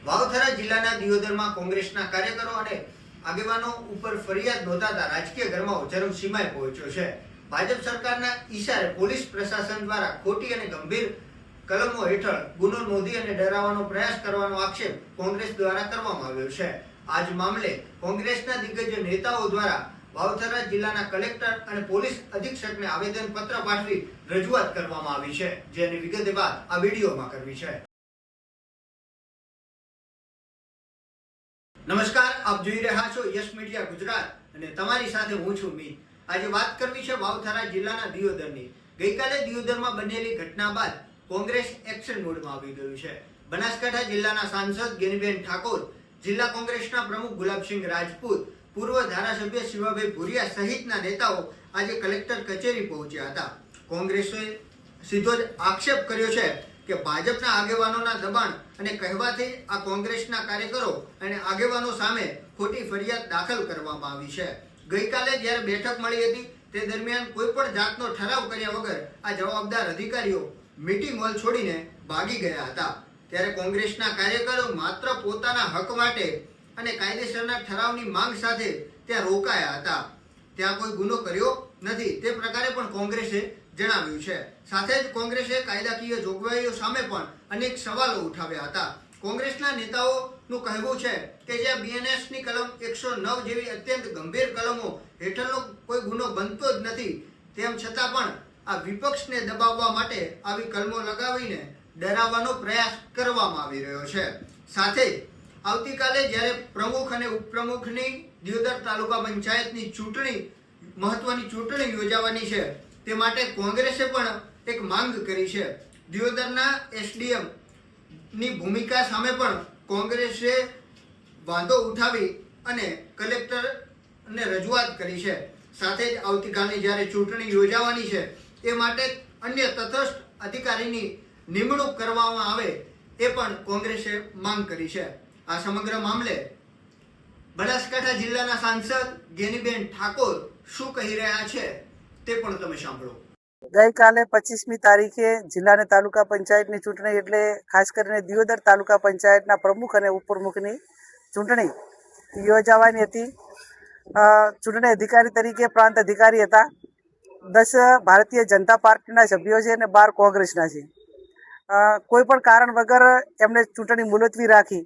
વાવથરા જિલ્લાના દિયોદરમાં કોંગ્રેસના કાર્યકરો અને આગેવાનો ઉપર ફરિયાદ નોંધાતા રાજકીય ગરમાવો ચરમસીમાએ પહોંચ્યો છે. ભાજપ સરકારના ઈશારે પોલીસ પ્રશાસન દ્વારા ખોટી અને ગંભીર કલમો હેઠળ ગુનો નોંધી અને ડરાવવાનો પ્રયાસ કરવાનો આક્ષેપ કોંગ્રેસ દ્વારા કરવામાં આવ્યો છે. આજ મામલે કોંગ્રેસના દિગ્ગજ નેતાઓ દ્વારા વાવથરા જિલ્લાના કલેક્ટર અને પોલીસ અધિક્ષકને આવેદનપત્ર પાઠવી રજૂઆત કરવામાં આવી છે, જેની વિગતે બાદ આ વિડીયોમાં કરવી છે. નમસ્કાર, આપ જોઈ રહ્યા છો યસ મીડિયા ગુજરાત અને તમારી સાથે હું છું મીત. આજે વાત કરવી છે વાવથરા જિલ્લાના દિયોદરની. ગઈકાલે દિયોદરમાં બનેલી ઘટના બાદ કોંગ્રેસ એક્શન મોડમાં આવી ગયું છે. બનાસકાંઠા જિલ્લાના સાંસદ ગેનીબેન ઠાકોર, જિલ્લા કોંગ્રેસના પ્રમુખ ગુલાબસિંહ રાજપૂત, પૂર્વ ધારાસભ્ય શિવાભાઈ ભુરિયા સહિતના નેતાઓ આજે કલેક્ટર કચેરી પહોંચ્યા હતા. કોંગ્રેસે સીધો જ આક્ષેપ કર્યો છે કે ભાજપના આગેવાનોના દબાણ અને કહેવાથી આ કોંગ્રેસના કાર્યકરો અને આગેવાનો સામે ખોટી ફરિયાદ દાખલ કરવામાં આવી છે. ગઈકાલે જ્યારે બેઠક મળી હતી તે દરમિયાન કોઈ પણ જાતનો ઠરાવ કર્યા વગર આ જવાબદાર અધિકારીઓ મીટિંગ હોલ છોડીને ભાગી ગયા હતા. ત્યારે કોંગ્રેસના કાર્યકરો માત્ર પોતાના હક માટે અને કાયદેસરના ઠરાવની માંગ સાથે ત્યાં રોકાયા હતા. ત્યાં કોઈ ગુનો કર્યો નથી તે પ્રકારે પણ કોંગ્રેસે જણાવ્યું છે. સાથે જ કોંગ્રેસે કાયદાકીય જોગવાઈઓ સામે પણ અનેક સવાલો ઉઠાવ્યા હતા. કોંગ્રેસના નેતાઓનું કહેવું છે કે જ્યાં બીએનએસની કલમ 109 જેવી અત્યંત ગંભીર કલમો હેઠળનો કોઈ ગુનો બનતો જ નથી, તેમ છતાં પણ આ વિપક્ષને દબાવવા માટે આવી કલમો લગાવીને ડરાવવાનો પ્રયાસ કરવામાં આવી રહ્યો છે. સાથે જ આવતીકાલે જ્યારે પ્રમુખ અને ઉપપ્રમુખની દિયોદર તાલુકા પંચાયતની ચૂંટણી, મહત્વની ચૂંટણી યોજાવાની છે, તે માટે કોંગ્રેસે પણ એક માંગ કરી છે. દિયોદરના એસડીએમ ની ભૂમિકા સામે પણ કોંગ્રેસે વાંધો ઉઠાવી અને કલેક્ટરને રજૂઆત કરી છે. સાથે જ આવતીકાલે જ્યારે ચૂંટણી યોજાવાની છે એ માટે અન્ય તટસ્થ અધિકારીની નિમણૂક કરવામાં આવે એ પણ કોંગ્રેસે માંગ કરી છે. આ સમગ્ર મામલે બનાસકાંઠા જિલ્લાના સાંસદ ગેનીબેન ઠાકોર શું કહી રહ્યા છે તે પણ તમે સાંભળો. ગઈકાલે 25મી તારીખે જિલ્લાની તાલુકા પંચાયતની ચૂંટણી એટલે ખાસ કરીને દિયોદર તાલુકા પંચાયતના પ્રમુખ અને ઉપપ્રમુખની ચૂંટણી યોજાવાની હતી. ચૂંટણી અધિકારી તરીકે પ્રાંત અધિકારી હતા. 10 ભારતીય જનતા પાર્ટીના સભ્યો છે અને 12 કોંગ્રેસના છે. કોઈ પણ કારણ વગર એમણે ચૂંટણી મુલતવી રાખી.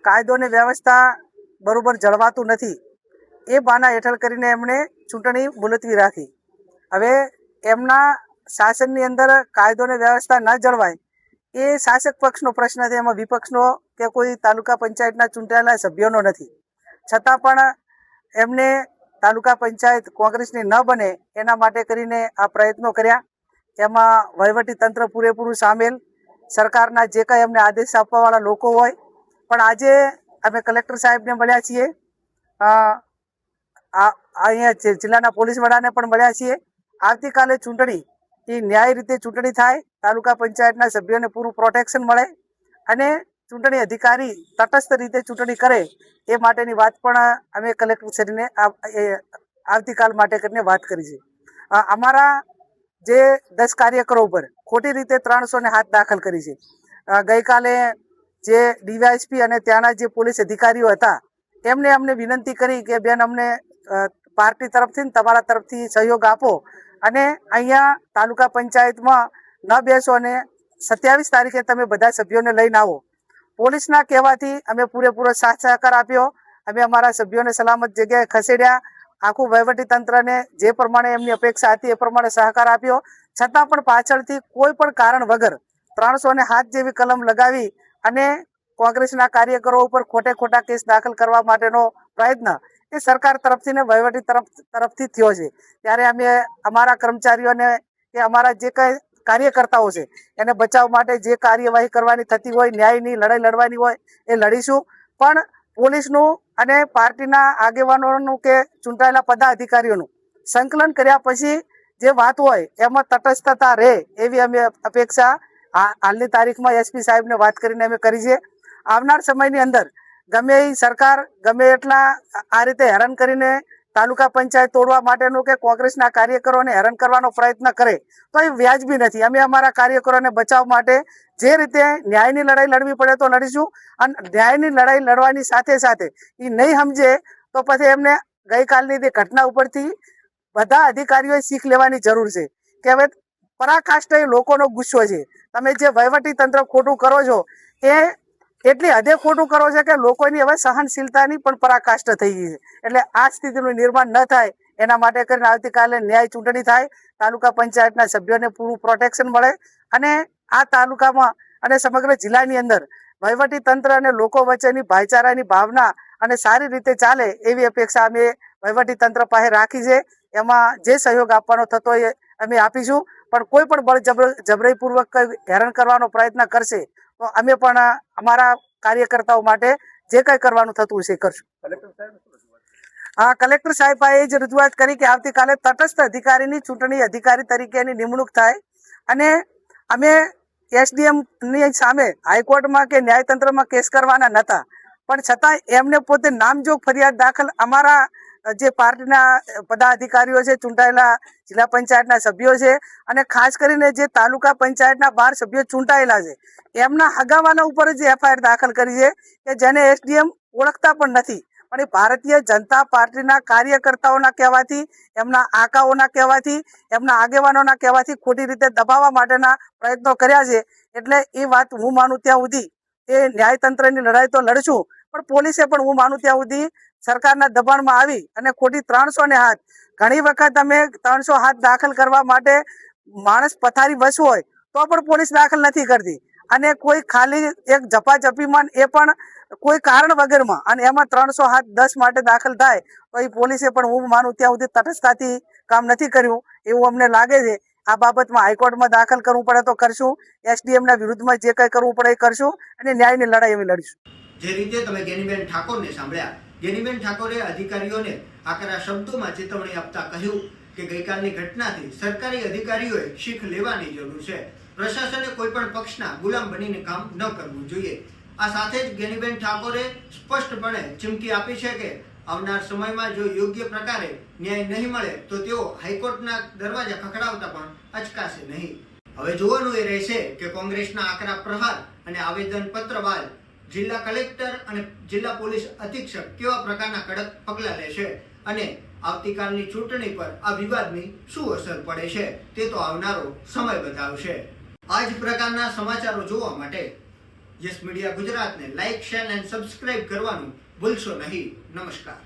કાયદો અને વ્યવસ્થા બરોબર જળવાતું નથી એ બહાના હેઠળ કરીને એમણે ચૂંટણી મુલતવી રાખી. હવે એમના શાસનની અંદર કાયદો અને વ્યવસ્થા ન જળવાય એ શાસક પક્ષનો પ્રશ્ન છે, એમાં વિપક્ષનો કે કોઈ તાલુકા પંચાયતના ચૂંટાયેલા સભ્યોનો નથી. છતાં પણ એમને તાલુકા પંચાયત કોંગ્રેસની ન બને એના માટે કરીને આ પ્રયત્નો કર્યા. એમાં વહીવટી તંત્ર પૂરેપૂરું સામેલ, સરકારના જે કંઈ એમને આદેશ આપવાવાળા લોકો હોય. પણ આજે અમે કલેક્ટર સાહેબને મળ્યા છીએ, અહીંયા જિલ્લાના પોલીસ વડાને પણ મળ્યા છીએ. આવતીકાલે ચૂંટણી એ ન્યાય રીતે ચૂંટણી થાય, તાલુકા પંચાયતના સભ્યોને પૂરું પ્રોટેક્શન મળે અને ચૂંટણી અધિકારી તટસ્થ રીતે ચૂંટણી કરે એ માટેની વાત પણ અમે કલેક્ટરશ્રીને આવતીકાલ માટે કરીને વાત કરી છે. અમારા જે 10 કાર્યકરો ઉપર ખોટી રીતે 307 દાખલ કરી છે. ગઈકાલે જે ડીવાયએસપી અને ત્યાંના જે પોલીસ અધિકારીઓ હતા એમને અમને વિનંતી કરી કે બેન, અમને પાર્ટી તરફથી ને તમારા તરફથી સહયોગ આપો અને અહીંયા તાલુકા પંચાયતમાં ન બેસો અને 27 તારીખે તમે બધા સભ્યોને લઈને આવો. પોલીસના કહેવાથી અમે પૂરેપૂરો સાથ સહકાર આપ્યો. અમે અમારા સભ્યોને સલામત જગ્યાએ ખસેડ્યા. આખું વહીવટી તંત્રને જે પ્રમાણે એમની અપેક્ષા હતી એ પ્રમાણે સહકાર આપ્યો. છતાં પણ પાછળથી કોઈ પણ કારણ વગર 307 જેવી કલમ લગાવી અને કોંગ્રેસના કાર્યકરો ઉપર ખોટા કેસ દાખલ કરવા માટેનો પ્રયત્ન એ સરકાર તરફથી ને વહીવટી તરફથી થયો છે. ત્યારે અમે અમારા કર્મચારીઓને કે અમારા જે કંઈ કાર્યકર્તાઓ છે એને બચાવ માટે જે કાર્યવાહી કરવાની થતી હોય, ન્યાયની લડાઈ લડવાની હોય એ લડીશું. પણ પોલીસનું અને પાર્ટીના આગેવાનોનું કે ચૂંટાયેલા પદાધિકારીઓનું સંકલન કર્યા પછી જે વાત હોય એમાં તટસ્થતા રહે એવી અમે અપેક્ષા હાલની તારીખમાં એસપી સાહેબને વાત કરીને અમે કરી છે. આવનાર સમયની અંદર ગમે એ સરકાર ગમે એટલા આ રીતે હેરાન કરીને તાલુકા પંચાયત તોડવા માટેનું કે કોંગ્રેસના કાર્યકરોને હેરાન કરવાનો પ્રયત્ન કરે તો એ વ્યાજબી નથી. અમે અમારા કાર્યકરોને બચાવવા માટે જે રીતે ન્યાયની લડાઈ લડવી પડે તો લડીશું, અને ન્યાયની લડાઈ લડવાની સાથે સાથે એ નહીં સમજે તો પછી એમને ગઈકાલની તે ઘટના ઉપરથી બધા અધિકારીઓએ શીખ લેવાની જરૂર છે કે હવે પરાકાષ્ઠા એ લોકોનો ગુસ્સો છે. તમે જે વહીવટી તંત્ર ખોટું કરો છો એ એટલી હદે ખોટું કરો છે કે લોકોની હવે સહનશીલતાની પણ પરાકાષ્ઠા થઈ ગઈ છે. એટલે આ સ્થિતિનું નિર્માણ ન થાય એના માટે કરીને આવતીકાલે ન્યાય ચૂંટણી થાય, તાલુકા પંચાયતના સભ્યોને પૂરું પ્રોટેક્શન મળે અને આ તાલુકામાં અને સમગ્ર જિલ્લાની અંદર વહીવટી તંત્ર અને લોકો વચ્ચેની ભાઈચારાની ભાવના અને સારી રીતે ચાલે એવી અપેક્ષા અમે વહીવટી તંત્ર પાસે રાખી છે. એમાં જે સહયોગ આપવાનો થતો હોય અમે આપીશું, પણ કોઈ પણ જબરજસ્તીપૂર્વક હેરાન કરવાનો પ્રયત્ન કરશે તો અમે પણ અમારા કાર્યકર્તાઓ માટે જે કંઈ કરવાનું થતું હશે કરશું. હા, કલેક્ટર સાહેબ એ જ રજૂઆત કરી કે આવતીકાલે તટસ્થ અધિકારીની ચૂંટણી અધિકારી તરીકેની નિમણૂક થાય અને અમે એસડીએમ ની સામે હાઈકોર્ટમાં કે ન્યાયતંત્રમાં કેસ કરવાના નહોતા, પણ છતાં એમને પોતે નામજોગ ફરિયાદ દાખલ અમારા જે પાર્ટીના પદાધિકારીઓ છે, ચૂંટાયેલા જિલ્લા પંચાયતના સભ્યો છે અને ખાસ કરીને જે તાલુકા પંચાયતના 12 સભ્યો ચૂંટાયેલા છે એમના હગાવાના ઉપર જ એફઆઈઆર દાખલ કરી છે કે જેને એસડીએમ ઓળખતા પણ નથી, પણ એ ભારતીય જનતા પાર્ટીના કાર્યકર્તાઓના કહેવાથી, એમના આકાઓના કહેવાથી, એમના આગેવાનોના કહેવાથી ખોટી રીતે દબાવવા માટેના પ્રયત્નો કર્યા છે. એટલે એ વાત હું માનું ત્યાં સુધી એ ન્યાયતંત્રની લડાઈ તો લડશું, પણ પોલીસે પણ હું માનું ત્યાં સુધી સરકારના દબાણમાં આવી અને ખોટી 307 ઘણી વખત અમે 307 દાખલ કરવા માટે માણસ પથારી બસ હોય તો પણ પોલીસ દાખલ નથી કરતી, અને કોઈ ખાલી એક ઝપાઝપીમાં એ પણ કોઈ કારણ વગરમાં, અને એમાં 307 માટે દાખલ થાય તો એ પોલીસે પણ હું માનું ત્યાં સુધી તટસ્થતાથી કામ નથી કર્યું એવું અમને લાગે છે. આ બાબતમાં હાઈકોર્ટમાં દાખલ કરવું પડે તો કરશું, એસડીએમના વિરુદ્ધમાં જે કંઈ કરવું પડે એ કરશું અને ન્યાયની લડાઈ અમે લડીશું. જે રીતે તમે ગેનીબેન ઠાકોરને સાંભળ્યા, ગેનીબેન ઠાકોરે અધિકારીઓને આકરા શબ્દોમાં ચેતવણી આપતા કહ્યું કે ગઈકાલની ઘટનાથી સરકારી અધિકારીઓએ શીખ લેવાની જરૂર છે. પ્રશાસને કોઈ પણ પક્ષના ગુલામ બનીને કામ ન કરવું જોઈએ. આ સાથે જ ગેનીબેન ઠાકોરે સ્પષ્ટપણે ચીમકી આપી છે કે આવનાર સમયમાં જો યોગ્ય પ્રકારે ન્યાય નહીં મળે તો તેઓ હાઈકોર્ટના દરવાજા ખખડાવતા પણ અચકાશે નહીં. હવે જોવાનું એ રહેશે કે કોંગ્રેસના આકરા પ્રહાર અને આવેદનપત્ર બાદ જિલ્લા કલેક્ટર અને જિલ્લા પોલીસ અધિક્ષક કેવા પ્રકારના કડક પગલાં લેશે અને આવતીકાલની ચૂંટણી પર આ વિવાદની શું અસર પડે છે તે તો આવનારો સમય બતાવશે. આ જ પ્રકારના સમાચારો જોવા માટે યસ મીડિયા ગુજરાતને લાઇક, શેર અને સબસ્ક્રાઇબ કરવાનું ભૂલશો નહીં. નમસ્કાર.